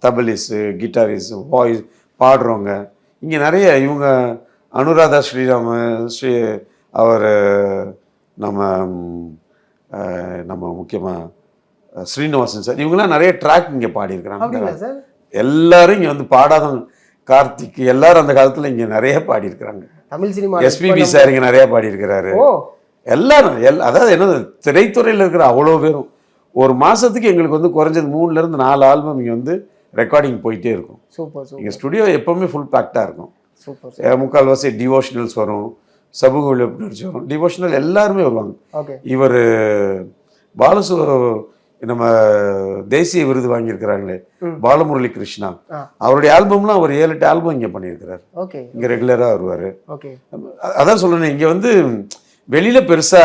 தபலிஸு, கிட்டாரிஸு, வாய்ஸ் பாடுறவங்க இங்கே நிறைய, இவங்க அனுராதா ஸ்ரீராம அவர் நம்ம முக்கியமாக ஸ்ரீனிவாசன் சார், இவங்கெல்லாம் நிறைய ட்ராக் இங்கே பாடியிருக்கிறாங்க. எல்லாரும் இங்கே வந்து பாடாதவங்க, கார்த்திக் எல்லாரும் அந்த காலத்தில் இங்கே நிறைய பாடியிருக்கிறாங்க. தமிழ் சினிமா எஸ்பிபி சார் இங்கே நிறைய பாடியிருக்கிறாரு. எல்லாரும் அதாவது என்னது, திரைத்துறையில் இருக்கிற அவ்வளோ பேரும் ஒரு மாதத்துக்கு எங்களுக்கு வந்து குறைஞ்சது 3-4 ஆல்பம் இங்கே வந்து ரெக்கார்டிங் போயிட்டே இருக்கும். எங்கள் ஸ்டுடியோ எப்போவுமே ஃபுல் பேக்டாக இருக்கும். முக்கால்வாசி டிவோஷனல்ஸ் வரும், சமூக விழிப்புணர்ச்சி வரும், டிவோஷனல் எல்லாருமே வருவாங்க. இவர் பாலசு நம்ம தேசிய விருது வாங்கியிருக்கிறாங்களே பாலமுரளி கிருஷ்ணா, அவருடைய ஆல்பம்லாம் ஒரு 7-8 ஆல்பம் இங்கே பண்ணியிருக்கிறார். இங்கே ரெகுலராக வருவார். அதான் சொல்லணும், இங்கே வந்து வெளியில பெருசா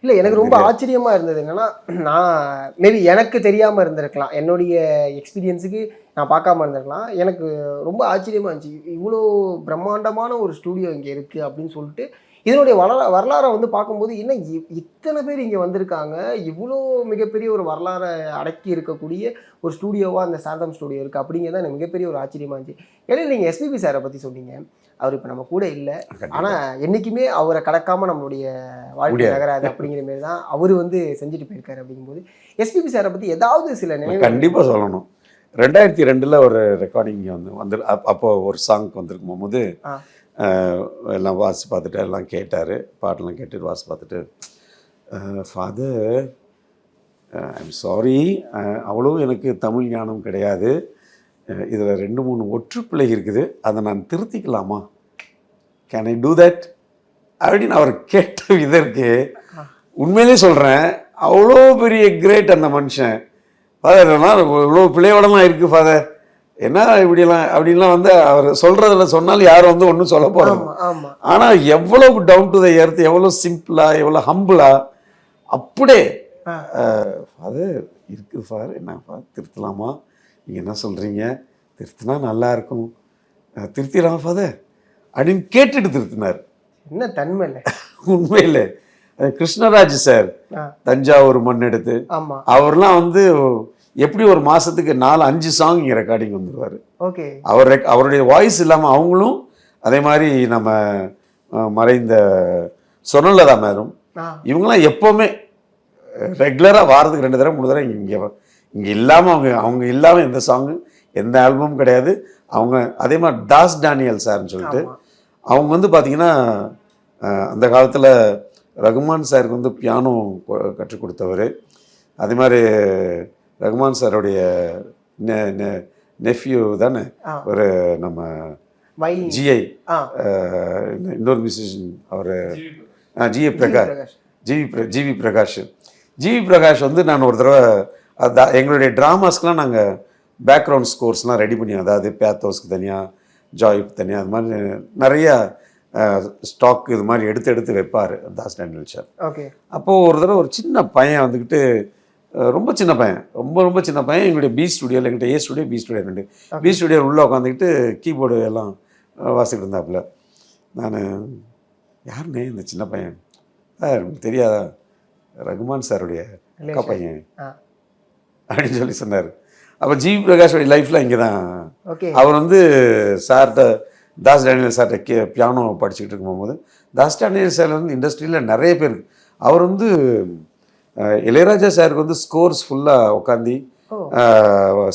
இல்லை. எனக்கு ரொம்ப ஆச்சரியமா இருந்தது என்னன்னா, நான் மேபி எனக்கு தெரியாம இருந்திருக்கலாம், என்னுடைய எக்ஸ்பீரியன்ஸுக்கு நான் பார்க்காம இருந்திருக்கலாம். எனக்கு ரொம்ப ஆச்சரியமா இருந்துச்சு, இவ்வளோ பிரம்மாண்டமான ஒரு ஸ்டூடியோ இங்கே இருக்கு அப்படின்னு சொல்லிட்டு. இதனுடைய வரலாறை வந்து பார்க்கும்போது என்ன இத்தனை பேர் இங்கே வந்திருக்காங்க, இவ்வளோ மிகப்பெரிய ஒரு வரலாறை அடக்கி இருக்கக்கூடிய ஒரு ஸ்டூடியோவாக அந்த சாந்தம் ஸ்டூடியோ இருக்குது அப்படிங்கிறது எனக்கு மிகப்பெரிய ஒரு ஆச்சரியமா இருந்துச்சு. ஏன்னா நீங்கள் எஸ்பிபி சாரை பற்றி சொன்னீங்க, அவர் இப்போ நம்ம கூட இல்லை, ஆனால் என்றைக்குமே அவரை கடக்காமல் நம்மளுடைய வாழ்க்கை நகராது அப்படிங்கிற மாரி தான் அவர் வந்து செஞ்சுட்டு போயிருக்காரு. அப்படிங்கும்போது எஸ்பிபி சாரை பற்றி ஏதாவது சில நினைவு கண்டிப்பாக சொல்லணும். 2002 ஒரு ரெக்கார்டிங் வந்து அப்போது ஒரு சாங்க்கு வந்திருக்கும் போது எல்லாம் வாசி பார்த்துட்டு எல்லாம் கேட்டார், பாட்டெல்லாம் கேட்டுட்டு வாசி பார்த்துட்டு, ஃபாதர் ஐம் சாரி, அவ்வளோ எனக்கு தமிழ் ஞானம் கிடையாது, இதில் 2-3 ஒற்றுப்பிழை இருக்குது, அதை நான் திருத்திக்கலாமா கேன் ஐ டூ தட் அப்படின்னு அவர் கேட்ட இதற்கு உண்மையிலே சொல்கிறேன், அவ்வளோ பெரிய கிரேட் அந்த மனுஷன். ஃபாதர் இவ்வளோ பிள்ளையோடலாம் இருக்குது ஃபாதர், என்ன இப்படிலாம் அப்படின்லாம் வந்து அவர் சொல்கிறதில்ல, சொன்னாலும் யாரும் வந்து ஒன்றும் சொல்ல போகிறாங்க. ஆனால் எவ்வளோ டவுன் டு த எர்த், எவ்வளோ சிம்பிளாக, எவ்வளோ ஹம்பிளாக, அப்படியே ஃபாதர் இருக்குது ஃபாதர், என்னப்பா திருத்தலாமா, நீங்கள் என்ன சொல்கிறீங்க, திருத்தினா நல்லா இருக்கும், திருத்திடலாம் ஃபாதர் அப்படின்னு கேட்டுட்டு திருத்தினார். என்ன தன்மை இல்லை உண்மையில். கிருஷ்ணராஜ் சார் தஞ்சாவூர் மண் எடுத்து அவர்லாம் வந்து எப்படி ஒரு மாசத்துக்கு 4-5 சாங் இங்கே ரெக்கார்டிங் வந்துடுவார். ஓகே, அவருடைய வாய்ஸ் இல்லாமல் அவங்களும் அதே மாதிரி நம்ம மறைந்த சொர்ணலதா மேலும் இவங்கெல்லாம் எப்போவுமே ரெகுலராக வாரத்துக்கு 2 தடவை 3 தடவை இங்கே இல்லாமல் அவங்க இல்லாமல் எந்த சாங்கு எந்த ஆல்பமும் கிடையாது. அவங்க அதே மாதிரி தாஸ் டேனியல் சார்னு சொல்லிட்டு அவங்க வந்து பார்த்தீங்கன்னா அந்த காலத்தில் ரகுமான் சாருக்கு வந்து பியானோ கற்றுக் கொடுத்தவர். அதே மாதிரி ரகுமான் சாருடைய நெஃப்யூ தானே ஒரு நம்ம ஜிஐ இன்னொரு மியூசிஷியன் அவர் ஜிவி பிரகாஷ் வந்து நான் ஒரு தடவை எங்களுடைய ட்ராமாஸ்க்கெலாம் நாங்கள் பேக்ரவுண்ட் ஸ்கோர்ஸ்லாம் ரெடி பண்ணி, அதாவது பேத்தோஸ்க்கு தனியாக, ஜாய்க்கு தனியாக, அது மாதிரி நிறையா ஸ்டாக் இது மாதிரி எடுத்து வைப்பார் தாஸ் டேனியல் சார். ஓகே, அப்போது ஒரு தடவை ஒரு சின்ன பையன் வந்துக்கிட்டு, ரொம்ப சின்ன பையன், ரொம்ப சின்ன பையன், எங்களுடைய பி ஸ்டுடியோவில், எங்கிட்ட A studio B studio 2 B studio உள்ளே உட்காந்துக்கிட்டு கீபோர்டு எல்லாம் வாசிக்கிட்டு இருந்தாப்புல. நான் யாருன்னே இந்த சின்ன பையன், எனக்கு தெரியாதா, ரகுமான் சாருடைய அக்கா பையன் அப்படின்னு சொல்லி சொன்னார். அப்போ ஜிவி பிரகாஷோடைய லைஃப்பில் இங்கே தான் அவர் வந்து சார்கிட்ட, தாஸ் டேனியல் சார்கிட்ட பியானோ படிச்சுக்கிட்டு இருக்கும்போது, தாஸ் டேனியல் சார் வந்து இண்டஸ்ட்ரியில் நிறைய பேர், அவர் வந்து இளையராஜா சாருக்கு வந்து ஸ்கோர்ஸ் ஃபுல்லாக உட்காந்து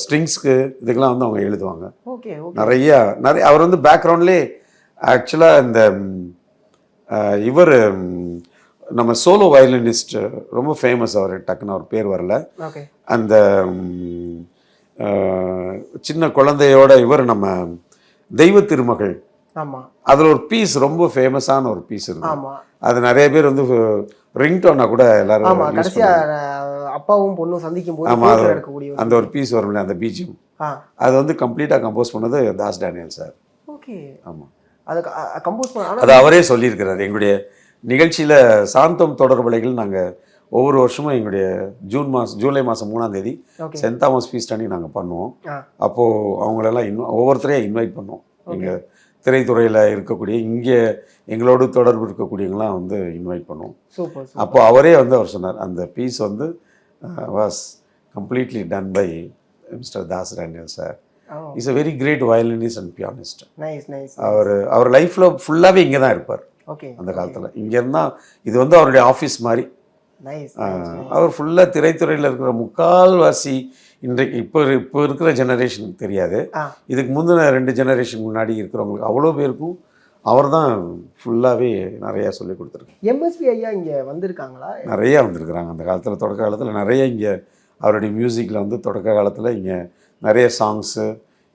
ஸ்ட்ரிங்ஸ்க்கு இதுக்கெல்லாம் வந்து அவங்க எழுதுவாங்க. நிறைய அவர் வந்து பேக்ரவுண்ட்லேயே ஆக்சுவலாக இந்த இவர் நம்ம சோலோ வயலினிஸ்ட் ரொம்ப ஃபேமஸ், அவர் டக்குன்னு அவர் பேர் வரல, அந்த சின்ன குழந்தையோட இவர் நம்ம தெய்வ திருமகள், அதில் ஒரு பீஸ் ரொம்ப ஃபேமஸான ஒரு பீஸ் இருக்கு. அது நிறைய பேர் வந்து ரிங்டோனா கூட எல்லாரும் அப்பாவும் பொண்ணும் சந்திக்கும் போது அந்த ஒரு பீஸ் வரும், அந்த பிஜிஎம், அது வந்து கம்ப்ளீட்டாக கம்போஸ் பண்ணது தாஸ் டேனியல் சார். ஓகே, ஆமாம், அது கம்போஸ் பண்ண அது அவரே சொல்லியிருக்கிறார். எங்களுடைய நிகழ்ச்சியில் சாந்தம் தொடர்பலைகள் நாங்கள் ஒவ்வொரு வருஷமும் எங்களுடைய ஜூலை மாதம் 3ஆம் தேதி சென்ட் தாமஸ் ஃபீஸ்ட் அன்னைக்கு நாங்கள் பண்ணுவோம். அப்போது அவங்களெல்லாம் ஒவ்வொருத்தரையும் இன்வைட் பண்ணுவோம். எங்கள் திரைத்துறையில் இருக்கக்கூடிய இங்கே எங்களோடு தொடர்பு இருக்கக்கூடியவங்களாம் வந்து இன்வைட் பண்ணுவோம். அப்போது அவரே வந்து அவர் சொன்னார், அந்த பீஸ் வந்து was completely done by mister Das Daniel sir. Is a very great violinist and pianist. அவர் லைஃப்பில் ஃபுல்லாகவே இங்கே தான் இருப்பார். அந்த காலத்தில் இங்கே இருந்தால் இது வந்து அவருடைய ஆஃபீஸ் மாதிரி. அவர் ஃபுல்லாக திரைத்துறையில் இருக்கிற முக்கால்வாசி இன்றைக்கு இப்போ இருக்கிற ஜெனரேஷனுக்கு தெரியாது, இதுக்கு முந்தின 2 ஜெனரேஷன் முன்னாடி இருக்கிறவங்களுக்கு அவ்வளோ பேருக்கும் அவர் தான் ஃபுல்லாகவே நிறையா சொல்லி கொடுத்துருக்கு. எம்எஸ்வி ஐயா இங்கே வந்திருக்காங்களா? நிறையா வந்திருக்கிறாங்க. அந்த காலத்தில் தொடக்க காலத்தில் நிறைய இங்கே அவருடைய மியூசிக்கில் வந்து தொடக்க காலத்தில் இங்கே நிறைய சாங்ஸு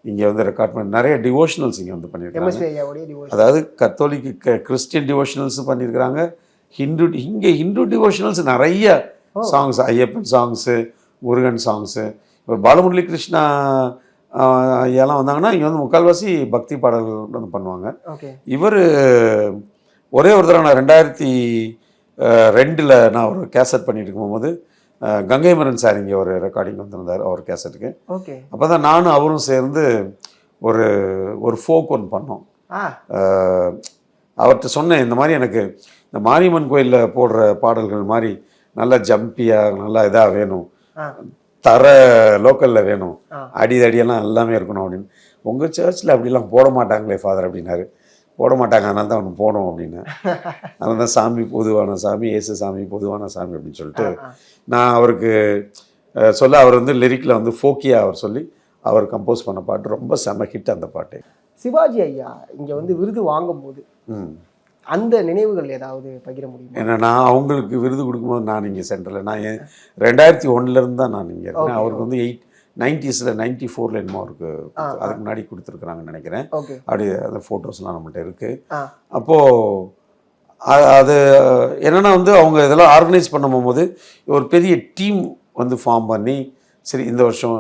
இங்கே வந்து ரெக்கார்ட் பண்ணி நிறைய டிவோஷனல்ஸ் இங்கே வந்து பண்ணியிருக்காங்க. அதாவது கத்தோலிக் கிறிஸ்டியன் டிவோஷனல்ஸும் பண்ணியிருக்கிறாங்க, ஹிந்து டிவோஷனல்ஸ் நிறைய songs, Ayyappan songs, Murugan songs. இப்போ பாலமுரளி கிருஷ்ணா ஐயாலாம் வந்தாங்கன்னா இங்கே வந்து முக்கால்வாசி பக்தி பாடல்கள் வந்து பண்ணுவாங்க. இவர் ஒரே ஒரு தடவை நான் 2002 நான் ஒரு கேசட் பண்ணிட்டு இருக்கும்போது கங்கை மரன் சார் இங்கே ஒரு ரெக்கார்டிங் வந்திருந்தார் அவர் கேசட்டுக்கு. அப்போ தான் நானும் அவரும் சேர்ந்து ஒரு ஃபோக் ஒன்று பண்ணோம். அவர்கிட்ட சொன்னேன், இந்த மாதிரி எனக்கு இந்த மாரியம்மன் கோயிலில் போடுற பாடல்கள் மாதிரி நல்லா ஜம்பியாக நல்லா இதாக வேணும், தர லோக்கலில் வேணும், அடியெல்லாம் எல்லாமே இருக்கணும் அப்படின்னு. உங்கள் சர்ச்சில் அப்படிலாம் போட மாட்டாங்களே ஃபாதர் அப்படின்னாரு. போட மாட்டாங்க, அதனால தான் அவனுக்கு போனோம் அப்படின்னு. அதனால தான் சாமி பொதுவான சாமி, ஏசு சாமி பொதுவான சாமி அப்படின்னு சொல்லிட்டு நான் அவருக்கு சொல்ல, அவர் வந்து லிரிக்கில் வந்து ஃபோக்கியா அவர் சொல்லி அவர் கம்போஸ் பண்ண பாட்டு ரொம்ப செம ஹிட் அந்த பாட்டு. சிவாஜி ஐயா இங்கே வந்து விருது வாங்கும்போது அந்த நினைவுகள் ஏதாவது பகிர முடியும்? ஏன்னா நான் அவங்களுக்கு விருது கொடுக்கும்போது நான் இங்கே சென்டரில் நான் 2001 தான் நான் இங்கே இருக்கேன். அவருக்கு வந்து 90s 94 என்னமோ இருக்கு, அதுக்கு முன்னாடி கொடுத்துருக்குறாங்கன்னு நினைக்கிறேன். அப்படி அந்த ஃபோட்டோஸ்லாம் நம்மள்ட்ட இருக்குது. அப்போது அது என்னென்னா வந்து அவங்க இதெல்லாம் ஆர்கனைஸ் பண்ணும்போது ஒரு பெரிய டீம் வந்து ஃபார்ம் பண்ணி, சரி இந்த வருஷம்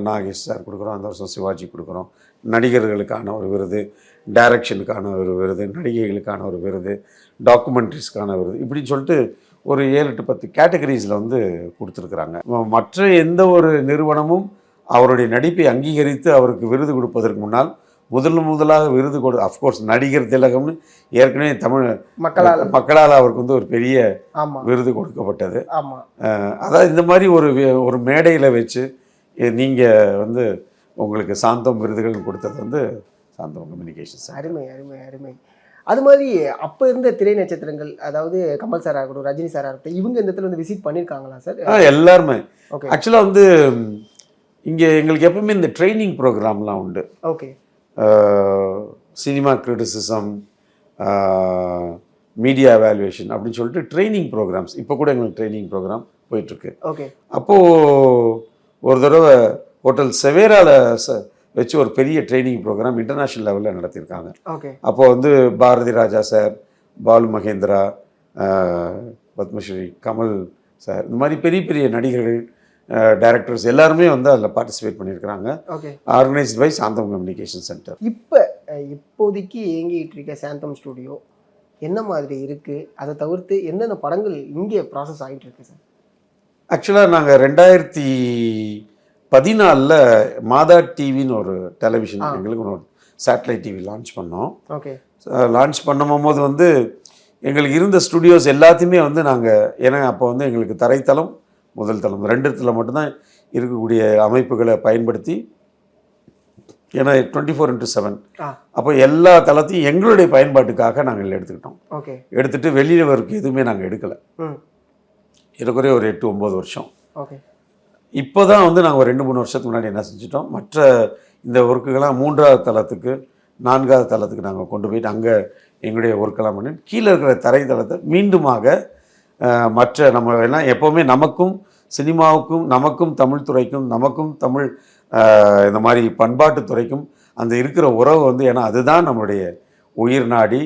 நாகேஷ் சார் கொடுக்குறோம், அந்த வருஷம் சிவாஜி கொடுக்குறோம், நடிகர்களுக்கான ஒரு விருது, டைரக்ஷனுக்கான ஒரு விருது, நடிகைகளுக்கான ஒரு விருது, டாக்குமெண்ட்ரிஸ்க்கான விருது, இப்படின்னு சொல்லிட்டு ஒரு 7-10 கேட்டகரிஸில் வந்து கொடுத்துருக்குறாங்க. மற்ற எந்த ஒரு நிறுவனமும் அவருடைய நடிப்பை அங்கீகரித்து அவருக்கு விருது கொடுப்பதற்கு முன்னால் முதலாக விருது அஃப்கோர்ஸ் நடிகர் திலகம்னு ஏற்கனவே தமிழ் மக்களால் அவருக்கு வந்து ஒரு பெரிய விருது கொடுக்கப்பட்டது. அதாவது இந்த மாதிரி ஒரு மேடையில் வச்சு நீங்கள் வந்து உங்களுக்கு சாந்தம் விருதுகள் கொடுத்தது வந்து சாந்தம் கம்யூனிகேஷன்ஸ். அருமை அருமை அருமை. அது மாதிரி அப்போ இருந்த திரை நட்சத்திரங்கள், அதாவது கமல் சார் ஆகட்டும், ரஜினி சார் ஆகட்டும், இவங்க இந்த இடத்துல வந்து விசிட் பண்ணியிருக்காங்களா சார்? எல்லாருமே. ஆக்சுவலாக வந்து இங்கே எங்களுக்கு எப்பவுமே இந்த ட்ரைனிங் ப்ரோக்ராம்லாம் உண்டு. சினிமா கிரிட்டிசிசம், மீடியா எவாலுவேஷன் அப்படின்னு சொல்லிட்டு ட்ரைனிங் ப்ரோக்ராம்ஸ் இப்போ கூட எங்களுக்கு ட்ரைனிங் ப்ரோக்ராம் போயிட்டுருக்கு. அப்போது ஒரு தடவை ஹோட்டல் செவேராவில் வச்சு ஒரு பெரிய ட்ரைனிங் ப்ரோக்ராம் இன்டர்நேஷ்னல் லெவலில் நடத்தியிருக்காங்க. அப்போ வந்து பாரதி ராஜா சார், பாலு மகேந்திரா, பத்மஸ்ரீ, கமல் சார், இந்த மாதிரி பெரிய பெரிய நடிகர்கள், டைரக்டர்ஸ் எல்லாருமே வந்து அதில் பார்ட்டிசிபேட் பண்ணியிருக்கிறாங்க. ஆர்கனைஸ்ட் பை சாந்தம் கம்யூனிகேஷன் சென்டர். இப்போதைக்கு இயங்கிட்டு இருக்க சாந்தம் ஸ்டுடியோ என்ன மாதிரி இருக்குது, அதை தவிர்த்து என்னென்ன படங்கள் இங்கே ப்ராசஸ் ஆகிட்டு இருக்கு சார்? ஆக்சுவலாக நாங்கள் 2014 மாதா டிவின்னு ஒரு டெலிவிஷன் எங்களுக்கு ஒரு சேட்டலைட் டிவி லான்ச் பண்ணோம். லான்ச் பண்ணும்போது வந்து எங்களுக்கு இருந்த ஸ்டுடியோஸ் எல்லாத்தையுமே வந்து நாங்கள், ஏன்னா அப்போ வந்து எங்களுக்கு தரைத்தளம் முதல் தளம் 2 இடத்துல மட்டும்தான் இருக்கக்கூடிய அமைப்புகளை பயன்படுத்தி, ஏன்னா 24x7 அப்போ எல்லா தளத்தையும் எங்களுடைய பயன்பாட்டுக்காக நாங்கள் எடுத்துக்கிட்டோம். எடுத்துகிட்டு வெளியில் ஒர்க் எதுவுமே நாங்கள் எடுக்கலை. இதுக்குறைய ஒரு 8-9 வருஷம். இப்போ தான் வந்து நாங்கள் ஒரு 2-3 வருஷத்துக்கு முன்னாடி என்ன செஞ்சிட்டோம், மற்ற இந்த ஒர்க்குகள்லாம் 3வது தளத்துக்கு 4வது தளத்துக்கு நாங்கள் கொண்டு போயிட்டு அங்கே எங்களுடைய ஒர்க்கெல்லாம் பண்ணி கீழே இருக்கிற தரைத்தளத்தை மீண்டுமாக மற்ற நம்ம எல்லாம் எப்போவுமே நமக்கும் சினிமாவுக்கும் நமக்கும் தமிழ் துறைக்கும் நமக்கும் தமிழ் இந்த மாதிரி பண்பாட்டு துறைக்கும் அந்த இருக்கிற உறவு வந்து, ஏன்னா அதுதான் நம்மளுடைய உயிர் நாடி,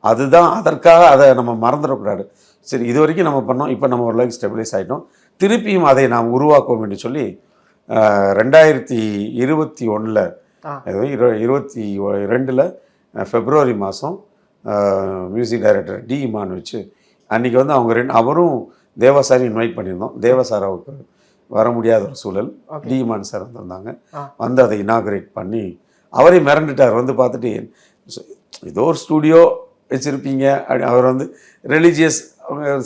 அதுதான், அதற்காக அதை நம்ம மறந்துடக்கூடாது. சரி, இது வரைக்கும் நம்ம பண்ணோம், இப்போ நம்ம ஓரளவுக்கு ஸ்டெபிலைஸ் ஆகிட்டோம், திருப்பியும் அதை நாம் உருவாக்குவோம் என்று சொல்லி 2021 22 பிப்ரவரி மாதம் மியூசிக் டைரக்டர் டி இமான் வச்சு அன்றைக்கி வந்து அவங்க அவரும் தேவா சாரையும் இன்வைட் பண்ணியிருந்தோம். தேவா சார் அவருக்கு வர முடியாத ஒரு சூழல், டி இமான் சார் வந்திருந்தாங்க. வந்து அதை இனாகரேட் பண்ணி அவரே மிரண்டுட்டார். வந்து பார்த்துட்டு ஏதோ ஒரு ஸ்டூடியோ வச்சுருப்பீங்க, அவர் வந்து ரிலீஜியஸ்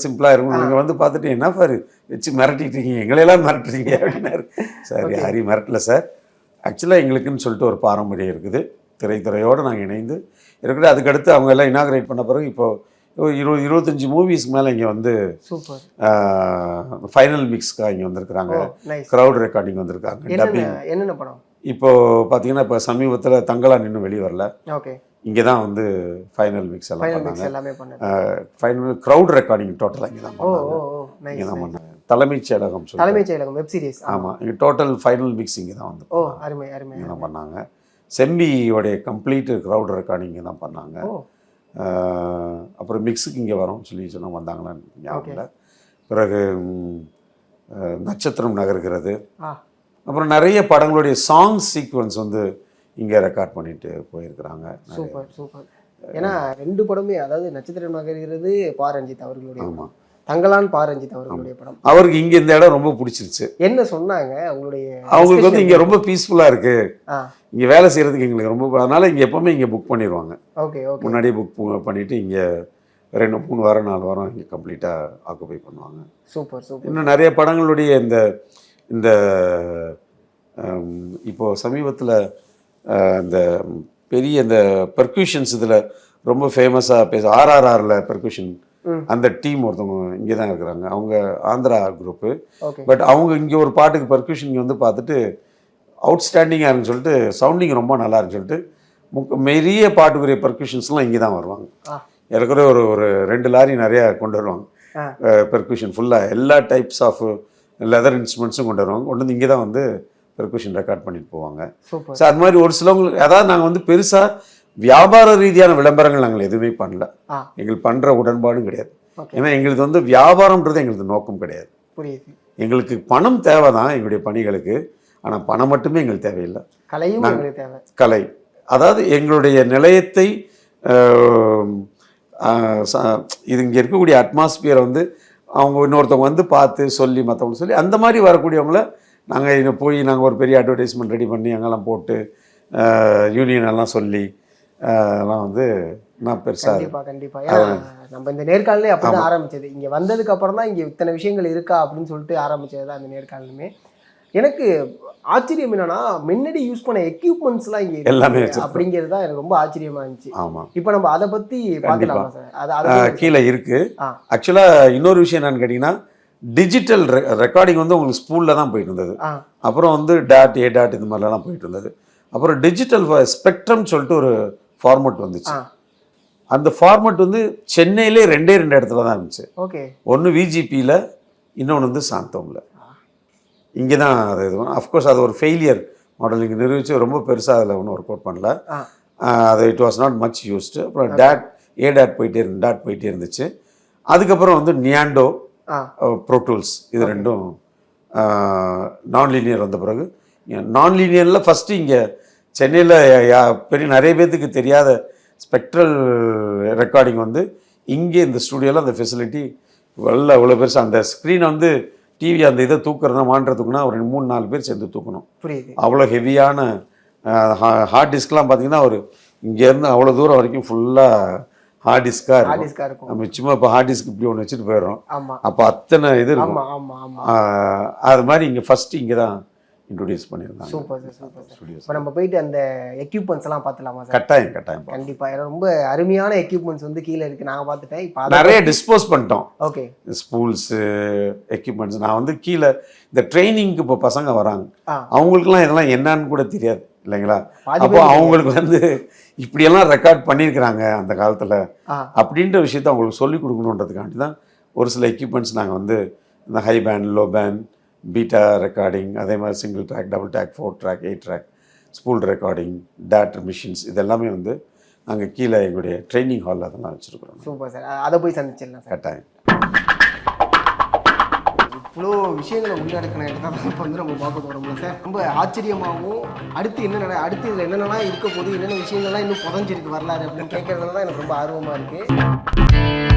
சிம்பிளாக இருக்கும், நீங்கள் வந்து பார்த்துட்டு என்ன பாரு வச்சு மிரட்டிட்டு இருக்கீங்க, எங்களையெல்லாம் மிரட்டுறீங்க அப்படின்னாரு. சரி, ஹரி மிரட்டல சார், ஆக்சுவலாக எங்களுக்குன்னு சொல்லிட்டு ஒரு பாரம்பரியம் இருக்குது, திரைத்துறையோடு நாங்கள் இணைந்து இருக்கிற. அதுக்கடுத்து அவங்க எல்லாம் இனாகரேட் பண்ண பிறகு இப்போது 20-25 மூவிஸ்க்கு மேலே இங்கே வந்து ஃபைனல் மிக்ஸ்க்காக இங்கே வந்திருக்கிறாங்க, க்ரௌட் ரெக்கார்டிங் வந்திருக்காங்க, டப்பிங். என்னென்ன படம் இப்போது பார்த்தீங்கன்னா இப்போ சமீபத்தில் தங்கலான் இன்னும் வெளியே வரல, இங்கே தான் வந்து ஃபைனல் மிக்ஸ் எல்லாம் பண்ணாங்க. ஃபைனல் க்ரௌட் ரெக்கார்டிங் டோட்டலாக இங்கே தான் பண்ணாங்க. இங்கே தான் பண்ணாங்க. தலைமைச் செயலகம் வெப் சீரிஸ். ஆமாம், இங்கே டோட்டல் ஃபைனல் மிக்ஸ் இங்கே தான் வந்து இங்கே தான் பண்ணாங்க. செம்பியோடைய கம்ப்ளீட்டு க்ரௌட் ரெக்கார்டிங் இங்கே தான் பண்ணாங்க. அப்புறம் மிக்ஸுக்கு இங்கே வரோம்னு சொல்லி சொன்னால் வந்தாங்களான்னு ஞாபகம் இல்லை. பிறகு நட்சத்திரம் நகர்கிறது, அப்புறம் நிறைய படங்களுடைய சாங் சீக்வன்ஸ் வந்து இங்கே ரெக்கார்ட் பண்ணிட்டு போயிருக்கிறாங்க. சூப்பர். ஏன்னா 2 படமே, அதாவது நட்சத்திரம் நகர்கிறது பாரஞ்சித் அவர்களுடைய, ஆமாம், தங்கலான் பாரஞ்சித் அவர்களுடைய படம். அவருக்கு இங்கே இந்த இடம் ரொம்ப பிடிச்சிருச்சு. என்ன சொன்னாங்க அவங்களுக்கு வந்து இங்கே ரொம்ப பீஸ்ஃபுல்லாக இருக்குது, இங்கே வேலை செய்கிறதுக்கு எங்களுக்கு ரொம்ப, அதனால் இங்கே எப்போவுமே இங்கே புக் பண்ணிடுவாங்க. முன்னாடியே புக் பண்ணிவிட்டு இங்கே 2-3 வாரம் 4 வாரம் இங்கே கம்ப்ளீட்டாக ஆக்குபை பண்ணுவாங்க. சூப்பர். இன்னும் நிறைய படங்களுடைய இந்த இப்போது சமீபத்தில் இந்த பெரிய இந்த பெர்க்யூஷன்ஸ் இதில் ரொம்ப ஃபேமஸாக RRRல பெர்க்யூஷன் அந்த டீம் ஒருத்தவங்க இங்கே தான் இருக்கிறாங்க. அவங்க ஆந்திரா குரூப்பு. பட் அவங்க இங்கே ஒரு பாட்டுக்கு பெர்க்யூஷன் இங்கே வந்து பார்த்துட்டு அவுட்ஸ்டாண்டிங்காக இருக்குன்னு சொல்லிட்டு, சவுண்டிங் ரொம்ப நல்லா இருக்குன்னு சொல்லிட்டு பெரிய பாட்டுக்குரிய பெர்க்யூஷன்ஸ்லாம் இங்கே தான் வருவாங்க. ஏற்கனவே ஒரு 2 லாரி நிறையா கொண்டு வருவாங்க பெர்க்யூஷன் ஃபுல்லாக, எல்லா டைப்ஸ் ஆஃப் லெதர் இன்ஸ்ட்ருமெண்ட்ஸும் கொண்டு வருவாங்க. கொண்டு வந்து இங்கே தான் வந்து பெர்குஷன் ரெக்கார்ட் பண்ணிட்டு போவாங்க. சூப்பர். ஸோ அது மாதிரி ஒரு சிலவங்களுக்கு அதாவது நாங்கள் வந்து பெருசாக வியாபார ரீதியான விளம்பரங்கள் நாங்கள் எதுவுமே பண்ணல. எங்களுக்கு பண்ணுற உடன்பாடும் கிடையாது. ஏன்னா எங்களுக்கு வந்து வியாபாரம்ன்றது எங்களுக்கு நோக்கம் கிடையாது. புரியுது. எங்களுக்கு பணம் தேவை தான் எங்களுடைய பணிகளுக்கு. ஆனால் பணம் மட்டுமே எங்களுக்கு தேவையில்லை. கலையும் எங்களுக்கு தேவை. கலை அதாவது எங்களுடைய நிலையத்தை இது இங்கே இருக்கக்கூடிய அட்மாஸ்பியரை வந்து அவங்க இன்னொருத்தவங்க வந்து பார்த்து சொல்லி மற்றவங்க சொல்லி அந்த மாதிரி வரக்கூடியவங்கள நாங்கள் போய் நாங்கள் ஒரு பெரிய அட்வர்டைஸ்மெண்ட் ரெடி பண்ணி அங்கெல்லாம் போட்டு யூனியன் எல்லாம் சொல்லி அதெல்லாம் வந்து நான் பெருசாக கண்டிப்பாக ஏன்னா நம்ம இந்த நேர்காணலே அப்படி தான் ஆரம்பிச்சது. இங்கே வந்ததுக்கு அப்புறம் தான் இங்கே இத்தனை விஷயங்கள் இருக்கா அப்படின்னு சொல்லிட்டு ஆரம்பிச்சது தான் இந்த நேர்காணலுமே. எனக்கு ஆச்சரியம் என்னன்னா முன்னாடி யூஸ் பண்ண எக்யூப்மெண்ட்ஸ்லாம் இங்கே எல்லாமே அப்படிங்கிறது தான் எனக்கு ரொம்ப ஆச்சரியமா இருந்துச்சு. ஆமாம். இப்போ நம்ம அதை பற்றி பார்த்துக்கலாம் சார். அது கீழே இருக்கு. ஆக்சுவலாக இன்னொரு விஷயம் என்னன்னு கேட்டிங்கன்னா டிஜிட்டல் ரெக்கார்டிங் வந்து உங்களுக்கு ஸ்பூலில் தான் போயிட்டு இருந்தது. அப்புறம் வந்து டாட் ஏ டாட் இந்த மாதிரிலாம் போயிட்டு இருந்தது. அப்புறம் டிஜிட்டல் ஸ்பெக்ட்ரம் சொல்லிட்டு ஒரு ஃபார்மட் வந்துச்சு. அந்த ஃபார்மட் வந்து சென்னையிலே ரெண்டே இடத்துல தான் இருந்துச்சு. ஓகே. ஒன்று விஜிபியில், இன்னொன்று வந்து சாந்தோமில். இங்கே தான் அது இது அஃப்கோர்ஸ் அது ஒரு ஃபெயிலியர் மாடல் இங்கே நிரூபித்து ரொம்ப பெருசாக அதில் ஒன்றும் ஒர்க் அவுட் பண்ணல. அது it was not much used. அப்புறம் டாட் போயிட்டே இருந்துச்சு. அதுக்கப்புறம் வந்து நியாண்டோ, ப்ரோடூல்ஸ் இது ரெண்டும் நான் லீனியர் வந்த பிறகு நான் லீனியரில் ஃபஸ்ட்டு இங்கே சென்னையில் நிறைய பேர்த்துக்கு தெரியாத ஸ்பெக்ட்ரல் ரெக்கார்டிங் வந்து இங்கே இந்த ஸ்டூடியோவில் அந்த ஃபெசிலிட்டி அவ்வளோ பெருசு. அந்த ஸ்க்ரீனை வந்து டிவி அந்த இதை தூக்குறதுனா மாண்டுறதுக்குன்னா ஒரு 3-4 பேர் சேர்ந்து தூக்கணும். புரியுது. அவ்வளோ ஹெவியான ஹார்ட் டிஸ்க்லாம் பார்த்தீங்கன்னா ஒரு இங்கேருந்து அவ்வளோ தூரம் வரைக்கும் ஃபுல்லாக ஹார்ட் டிஸ்காக இருக்கும். நம்ம சும்மா இப்போ ஹார்ட் டிஸ்க் இப்படி ஒன்று வச்சுட்டு போயிடுறோம். அப்போ அத்தனை இது இருக்கும். அது மாதிரி இங்கே ஃபஸ்ட்டு இங்கே தான் இன்ட்ரோடியூஸ் பண்ணியிருந்தாங்க. Super sir, super sir. இப்போ நம்ம போயிட்டு அந்த எக்யூப்மெண்ட்ஸ் எல்லாம் பார்த்துலாமா சார்? கட்டாயம் கண்டிப்பாக. ரொம்ப அருமையான எக்யூப்மெண்ட்ஸ் வந்து கீழே இருக்குது. நாங்கள் பார்த்துட்டேன். இப்போ நிறைய டிஸ்போஸ் பண்ணிட்டோம். ஓகே. ஸ்பூல்ஸு எக்யூப்மெண்ட்ஸ் நான் வந்து கீழே இந்த ட்ரைனிங்க்கு இப்போ பசங்க வராங்க, அவங்களுக்குலாம் இதெல்லாம் என்னன்னு கூட தெரியாது இல்லைங்களா? அப்போ அவங்களுக்கு வந்து இப்படியெல்லாம் ரெக்கார்ட் பண்ணியிருக்கிறாங்க அந்த காலத்தில் அப்படின்ற விஷயத்த அவங்களுக்கு சொல்லிக் கொடுக்கணுன்றதுக்காண்டி தான் ஒரு சில எக்யூப்மெண்ட்ஸ் நாங்கள் வந்து இந்த high band, low band, beta recording, அதே மாதிரி single track, double track, 4 track, 8 track, spool recording, DAT machines இதெல்லாமே வந்து நாங்கள் கீழே எங்களுடைய ட்ரைனிங் ஹாலில் அதெல்லாம் வச்சுருக்குறோம். Super sir. அதை போய் சந்திச்சிடலாம் சார். கட்டாயம். இவ்வளோ விஷயங்களை உள்ளடக்கினது தான் இப்போ வந்து நம்ம பார்க்க போகிறோம்ல சார். ரொம்ப ஆச்சரியமாகவும் அடுத்து அடுத்து இதில் என்னென்னலாம் இருக்க போது, என்னென்ன விஷயங்கள்லாம் இன்னும் புதஞ்சிருக்கு வரலாறு அப்படின்னு கேட்குறதுல தான் எனக்கு ரொம்ப ஆர்வமாக இருக்குது.